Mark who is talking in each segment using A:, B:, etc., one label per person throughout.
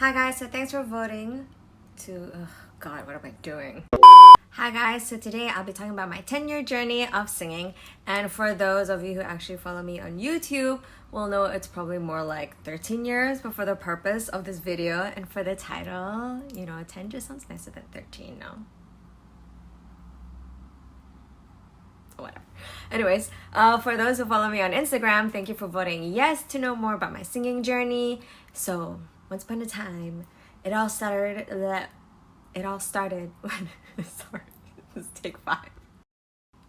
A: Hi guys, so thanks for voting to, God, what am I doing? Hi guys, so today I'll be talking about my 10-year journey of singing, and for those of you who actually follow me on YouTube will know it's probably more like 13 years, but for the purpose of this video and for the title, 10 just sounds nicer than 13 now. Whatever. Anyways, for those who follow me on Instagram, thank you for voting yes to know more about my singing journey. So once upon a time, it all started when sorry, let's take 5.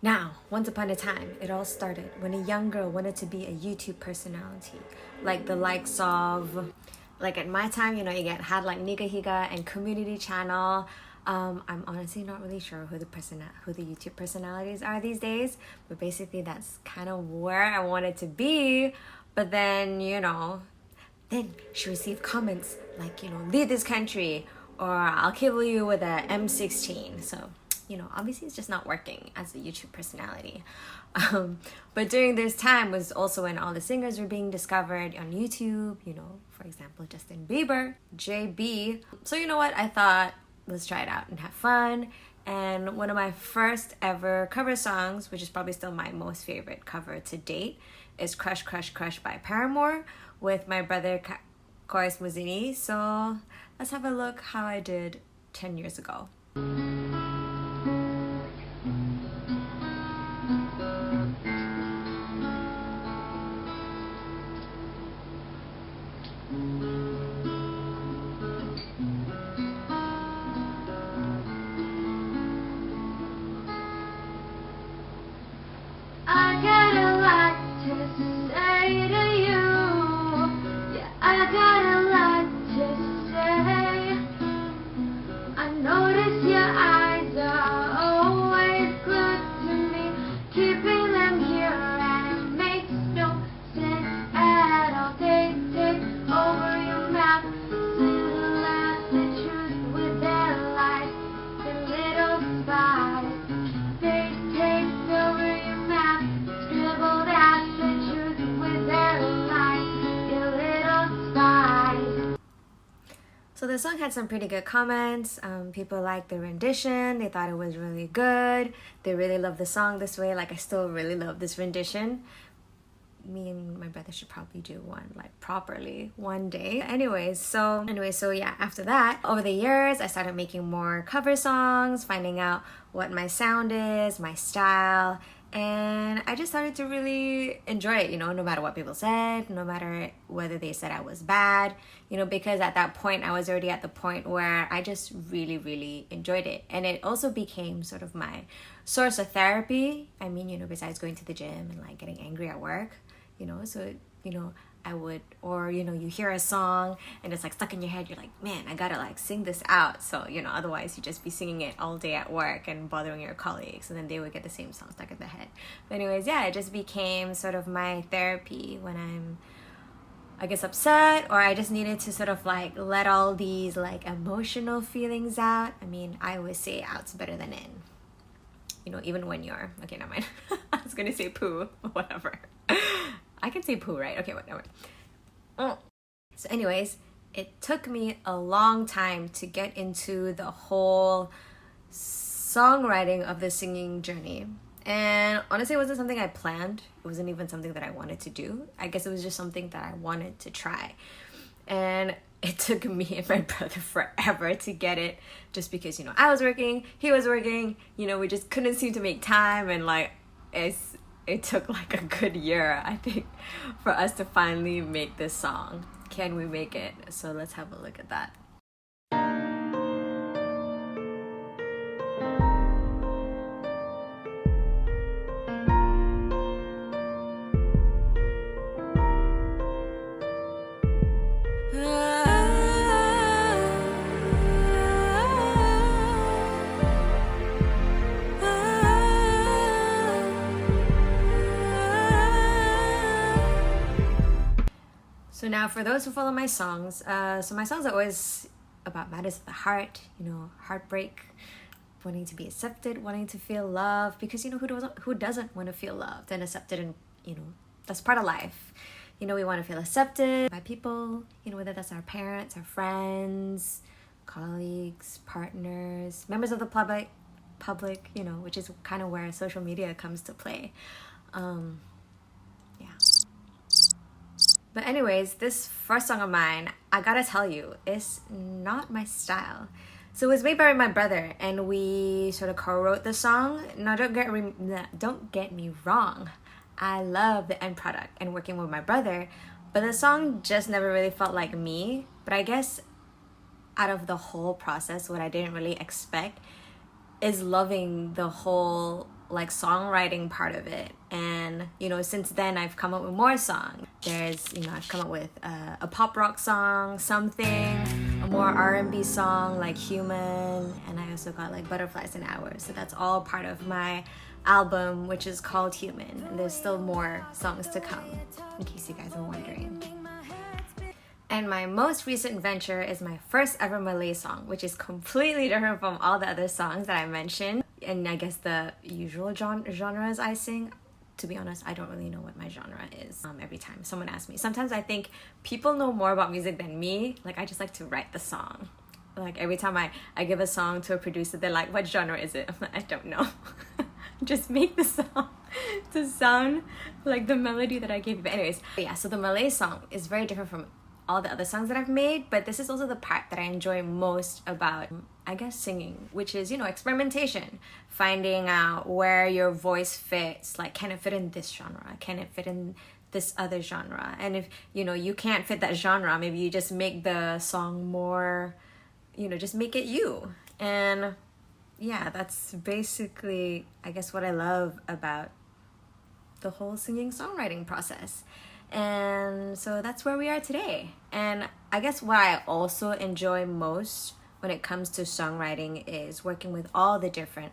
A: Now, once upon a time, it all started when a young girl wanted to be a YouTube personality, like the likes of, like at my time, you had like Nika Higa and Community Channel. I'm honestly not really sure who the YouTube personalities are these days, but basically that's kind of where I wanted to be. But then, then she received comments like, leave this country or I'll kill you with a M16. So, obviously it's just not working as a YouTube personality. But during this time was also when all the singers were being discovered on YouTube, for example, Justin Bieber, JB. So you know what? I thought, let's try it out and have fun. And one of my first ever cover songs, which is probably still my most favorite cover to date, is Crush Crush Crush by Paramore with my brother Chorus Muzini. So let's have a look how I did 10 years ago. So the song had some pretty good comments. People liked the rendition. They thought it was really good. They really loved the song this way. Like, I still really love this rendition. Me and my brother should probably do one like properly one day. Anyways, so yeah, after that, over the years, I started making more cover songs, finding out what my sound is, my style, and I just started to really enjoy it, no matter what people said, no matter whether they said I was bad, because at that point, I was already at the point where I just really, really enjoyed it. And it also became sort of my source of therapy. I mean, besides going to the gym and like getting angry at work, so, I would, or, you hear a song and it's like stuck in your head. You're like, man, I gotta like sing this out. So, otherwise you just be singing it all day at work and bothering your colleagues, and then they would get the same song stuck in their head. But anyways, yeah, it just became sort of my therapy when I'm, I guess, upset, or I just needed to sort of like let all these like emotional feelings out. I mean, I always say out's better than in. Even when you're, okay, never mind. I was gonna say poo, whatever. I can say poo, right? Okay, whatever. So anyways, it took me a long time to get into the whole songwriting of the singing journey. And honestly, it wasn't something I planned. It wasn't even something that I wanted to do. I guess it was just something that I wanted to try. And it took me and my brother forever to get it, just because, I was working, he was working, we just couldn't seem to make time, and like, it took like a good year, I think, for us to finally make this song. Can we make it? So let's have a look at that. So now for those who follow my songs, so my songs are always about matters of the heart, heartbreak, wanting to be accepted, wanting to feel love, because who doesn't want to feel loved and accepted, and that's part of life. You know, we want to feel accepted by people, you know, whether that's our parents, our friends, colleagues, partners, members of the public, you know, which is kind of where social media comes to play. Yeah. But anyways, this first song of mine, I gotta tell you, is not my style. So it was made by my brother, and we sort of co-wrote the song. Now don't get me wrong, I love the end product and working with my brother, but the song just never really felt like me. But I guess out of the whole process, what I didn't really expect is loving the whole like songwriting part of it. And you know, since then I've come up with more songs. There's, you know, I've come up with a pop rock song, Something, a more R&B song like Human, and I also got like Butterflies and Hours. So that's all part of my album, which is called Human, and there's still more songs to come, in case you guys are wondering. And my most recent venture is my first ever Malay song, which is completely different from all the other songs that I mentioned, and I guess the usual genres I sing. To be honest, I don't really know what my genre is. Every time someone asks me, sometimes I think people know more about music than me. Like, I just like to write the song. Like, every time I give a song to a producer, they're like, what genre is it? I'm like, I don't know. Just make the song to sound like the melody that I gave you. But anyways, yeah, so the Malay song is very different from all the other songs that I've made, but this is also the part that I enjoy most about, I guess, singing, which is, you know, experimentation, finding out where your voice fits. Like, can it fit in this genre? Can it fit in this other genre? And if, you know, you can't fit that genre, maybe you just make the song more, you know, just make it you. And yeah, that's basically, I guess, what I love about the whole singing songwriting process. And so that's where we are today. And I guess what I also enjoy most when it comes to songwriting is working with all the different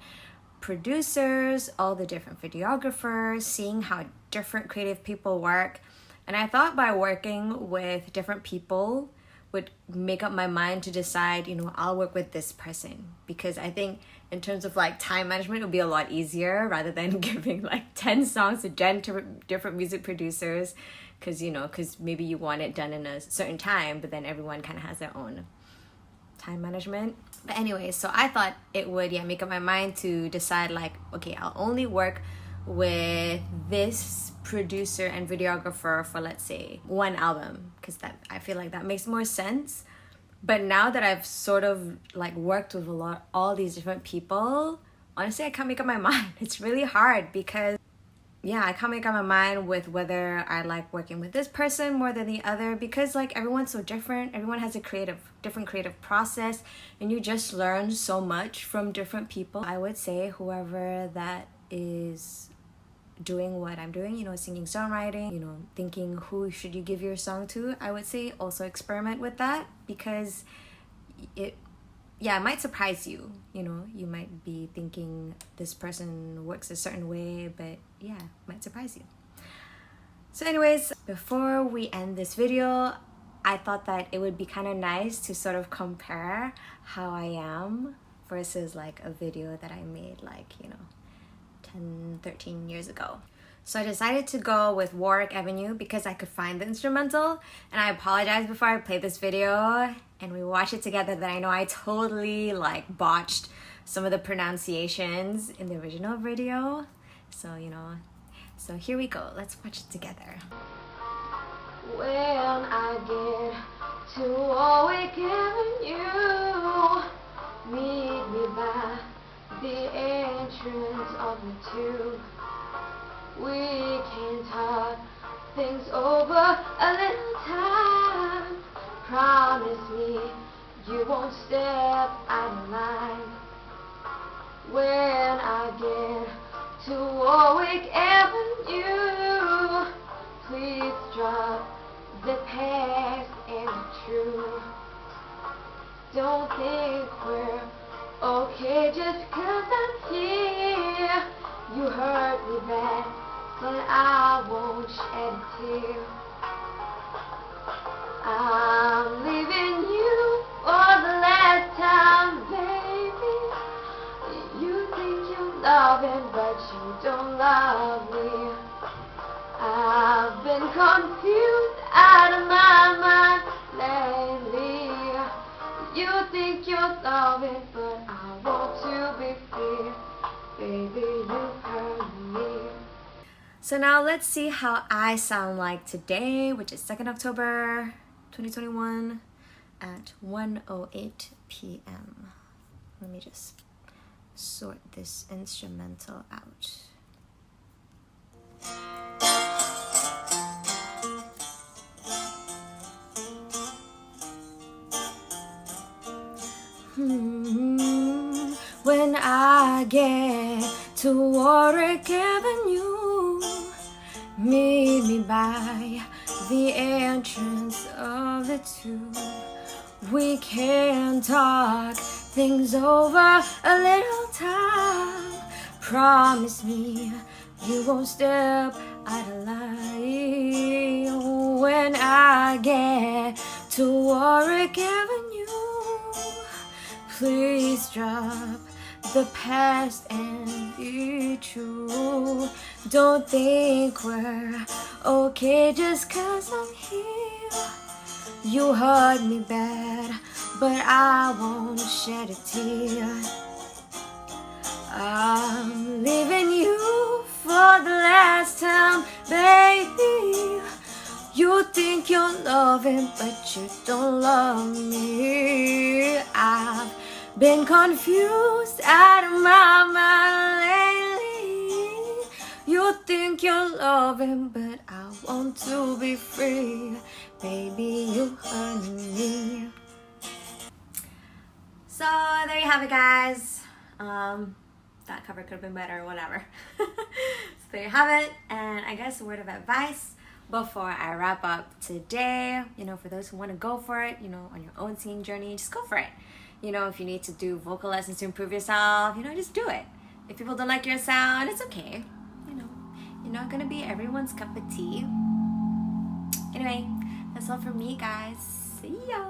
A: producers, all the different videographers, seeing how different creative people work. And I thought by working with different people would make up my mind to decide, you know, I'll work with this person, because I think in terms of like time management, it would be a lot easier rather than giving like 10 songs to 10 different music producers, because, you know, because maybe you want it done in a certain time, but then everyone kind of has their own time management. But anyway, so I thought it would, yeah, make up my mind to decide like, okay, I'll only work with this producer and videographer for, let's say, one album, because that, I feel like that makes more sense. But now that I've sort of like worked with all these different people, honestly, I can't make up my mind. It's really hard because, yeah, I can't make up my mind with whether I like working with this person more than the other, because like everyone's so different. Everyone has a different creative process, and you just learn so much from different people. I would say whoever that is doing what I'm doing, you know, singing, songwriting, you know, thinking who should you give your song to, I would say also experiment with that, because it might surprise you. You know, you might be thinking this person works a certain way, but yeah, it might surprise you. So anyways, before we end this video, I thought that it would be kind of nice to sort of compare how I am versus like a video that I made like, you know, 10, 13 years ago. So I decided to go with Warwick Avenue because I could find the instrumental, and I apologize before I played this video and we watched it together that I know I totally like botched some of the pronunciations in the original video. So, you know, so here we go. Let's watch it together.
B: When I get to Warwick Avenue, meet me by the entrance of the tube. We can talk things over a little time. Promise me you won't step out of line. When I get to Warwick Avenue, please drop the past and the true. Don't think we're okay just because I'm here. You hurt me bad, but I won't shed a tear. I'm leaving you for the last time, baby. You think you're loving, but you don't love me. I've been confused You think you're loving, but I want to be free. Baby, you hurt me.
A: So now let's see how I sound like today, which is 2nd October 2021 at 1:08 p.m. Let me just sort this instrumental out. When I get to Warwick Avenue, meet me by the entrance of the tube. We can talk things over a little time. Promise me you won't step out of line. When I get to Warwick Avenue, please drop the past and be true. Don't think we're okay just 'cause I'm here. You hurt me bad, but I won't shed a tear. I'm leaving you for the last time, baby. You think you're loving, but you don't love me. I've been confused out of my mind lately. You think you're loving, but I want to be free. Baby, you hurt me. So there you have it, guys. That cover could have been better or whatever. So there you have it. And I guess a word of advice before I wrap up today. You know, for those who want to go for it, you know, on your own singing journey, just go for it. You know, if you need to do vocal lessons to improve yourself, you know, just do it. If people don't like your sound, it's okay. You know, you're not gonna be everyone's cup of tea. Anyway, that's all from me, guys. See ya.